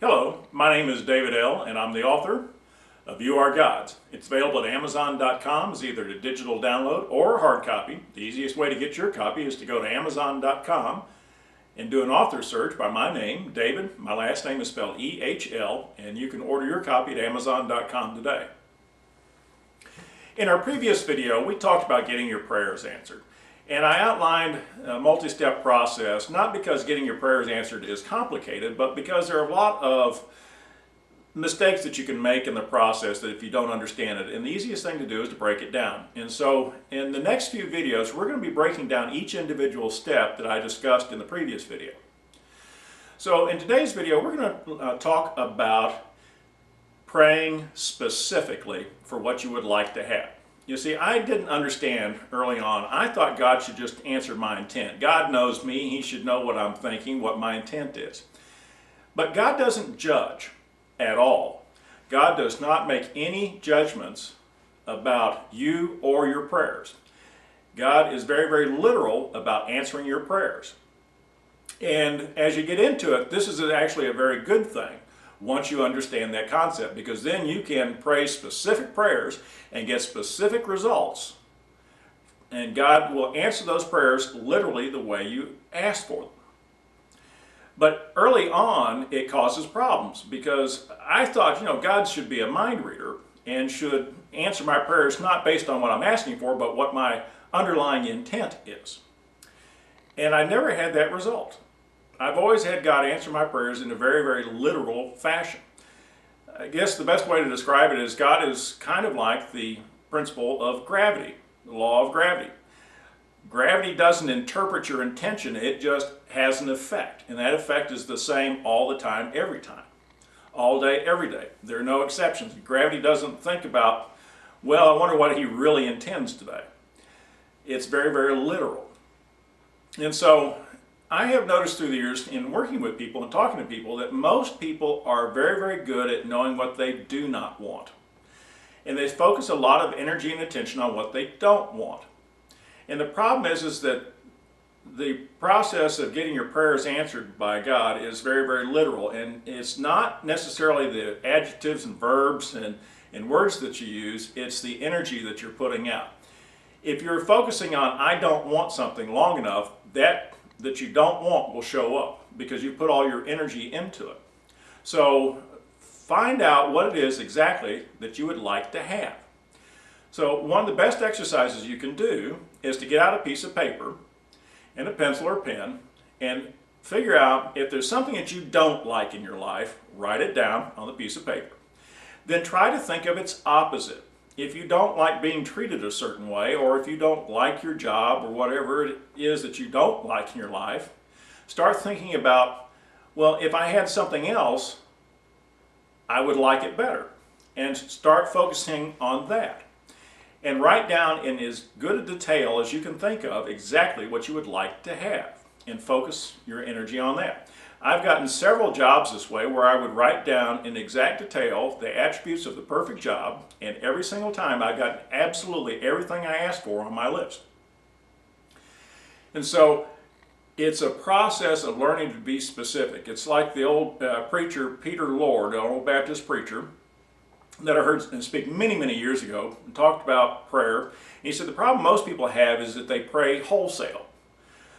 Hello, my name is David L. and I'm the author of You Are Gods. It's available at Amazon.com as either a digital download or a hard copy. The easiest way to get your copy is to go to Amazon.com and do an author search by my name, David. My last name is spelled E-H-L, and you can order your copy at Amazon.com today. In our previous video, we talked about getting your prayers answered. And I outlined a multi-step process, not because getting your prayers answered is complicated, but because there are a lot of mistakes that you can make in the process that if you don't understand it. And the easiest thing to do is to break it down. And so in the next few videos, we're going to be breaking down each individual step that I discussed in the previous video. So in today's video, we're going to talk about praying specifically for what you would like to have. You see, I didn't understand early on. I thought God should just answer my intent. God knows me. He should know what I'm thinking, what my intent is. But God doesn't judge at all. God does not make any judgments about you or your prayers. God is very, very literal about answering your prayers. And as you get into it, this is actually a very good thing once you understand that concept, because then you can pray specific prayers and get specific results, and God will answer those prayers literally the way you asked for them. But early on, it causes problems, because I thought, God should be a mind reader and should answer my prayers not based on what I'm asking for, but what my underlying intent is. And I never had that result. I've always had God answer my prayers in a very, very literal fashion. I guess the best way to describe it is God is kind of like the principle of gravity, the law of gravity. Gravity doesn't interpret your intention, it just has an effect. And that effect is the same all the time, every time. All day, every day. There are no exceptions. Gravity doesn't think about, well, I wonder what he really intends today. It's very, very literal. And so I have noticed through the years in working with people and talking to people that most people are very, very good at knowing what they do not want. And they focus a lot of energy and attention on what they don't want. And the problem is that the process of getting your prayers answered by God is very, very literal. And it's not necessarily the adjectives and verbs and words that you use, it's the energy that you're putting out. If you're focusing on, I don't want something long enough, that you don't want will show up because you put all your energy into it. So find out what it is exactly that you would like to have. So one of the best exercises you can do is to get out a piece of paper and a pencil or pen and figure out if there's something that you don't like in your life, write it down on the piece of paper. Then try to think of its opposite. If you don't like being treated a certain way, or if you don't like your job or whatever it is that you don't like in your life, start thinking about, well, if I had something else, I would like it better. And start focusing on that. And write down in as good a detail as you can think of exactly what you would like to have. And focus your energy on that. I've gotten several jobs this way where I would write down in exact detail the attributes of the perfect job, and every single time I got absolutely everything I asked for on my list. And so it's a process of learning to be specific. It's like the old preacher Peter Lord, an old Baptist preacher that I heard speak many, many years ago, and talked about prayer. And he said the problem most people have is that they pray wholesale.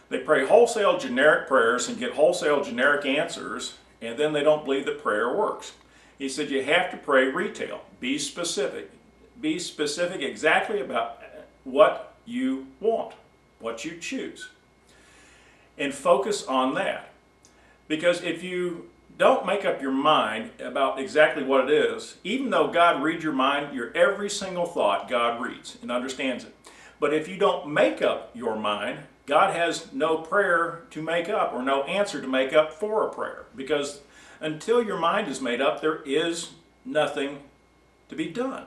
They pray wholesale generic prayers and get wholesale generic answers, and then they don't believe that prayer works. He said you have to pray retail. Be specific. Be specific exactly about what you want, what you choose. And focus on that. Because if you don't make up your mind about exactly what it is, even though God reads your mind, your every single thought God reads and understands it. But if you don't make up your mind, God has no prayer to make up or no answer to make up for a prayer, because until your mind is made up, there is nothing to be done.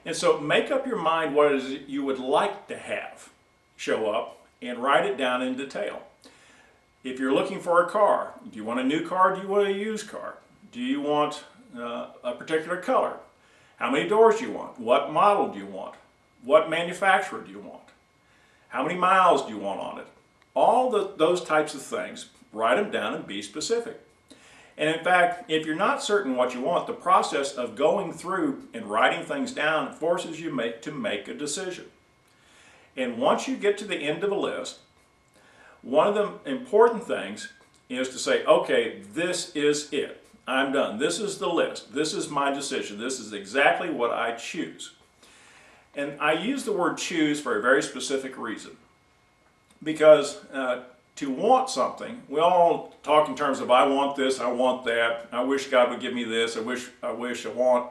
And so make up your mind what it is you would like to have show up and write it down in detail. If you're looking for a car, do you want a new car? Do you want a used car? Do you want a particular color? How many doors do you want? What model do you want? What manufacturer do you want? How many miles do you want on it? All those types of things, write them down and be specific. And in fact, if you're not certain what you want, the process of going through and writing things down forces you to make a decision. And once you get to the end of a list, one of the important things is to say, okay, this is it. I'm done. This is the list. This is my decision. This is exactly what I choose. And I use the word choose for a very specific reason. Because to want something, we all talk in terms of I want this, I want that, I wish God would give me this, I want.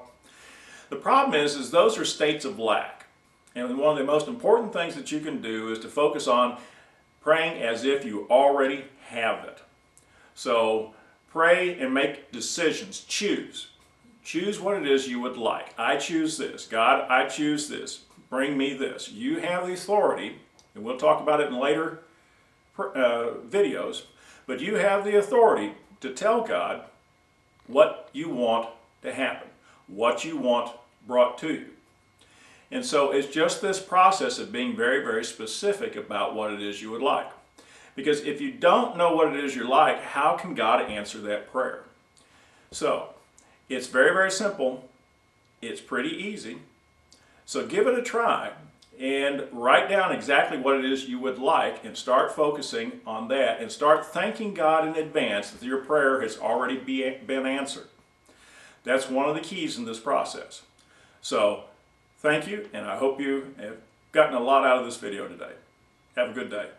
The problem is those are states of lack. And one of the most important things that you can do is to focus on praying as if you already have it. So pray and make decisions. Choose. Choose what it is you would like. I choose this. God, I choose this. Bring me this. You have the authority, and we'll talk about it in later videos, but you have the authority to tell God what you want to happen, what you want brought to you. And so it's just this process of being very, very specific about what it is you would like. Because if you don't know what it is you like, how can God answer that prayer? So it's very, very simple. It's pretty easy. So give it a try and write down exactly what it is you would like and start focusing on that and start thanking God in advance that your prayer has already been answered. That's one of the keys in this process. So thank you, and I hope you have gotten a lot out of this video today. Have a good day.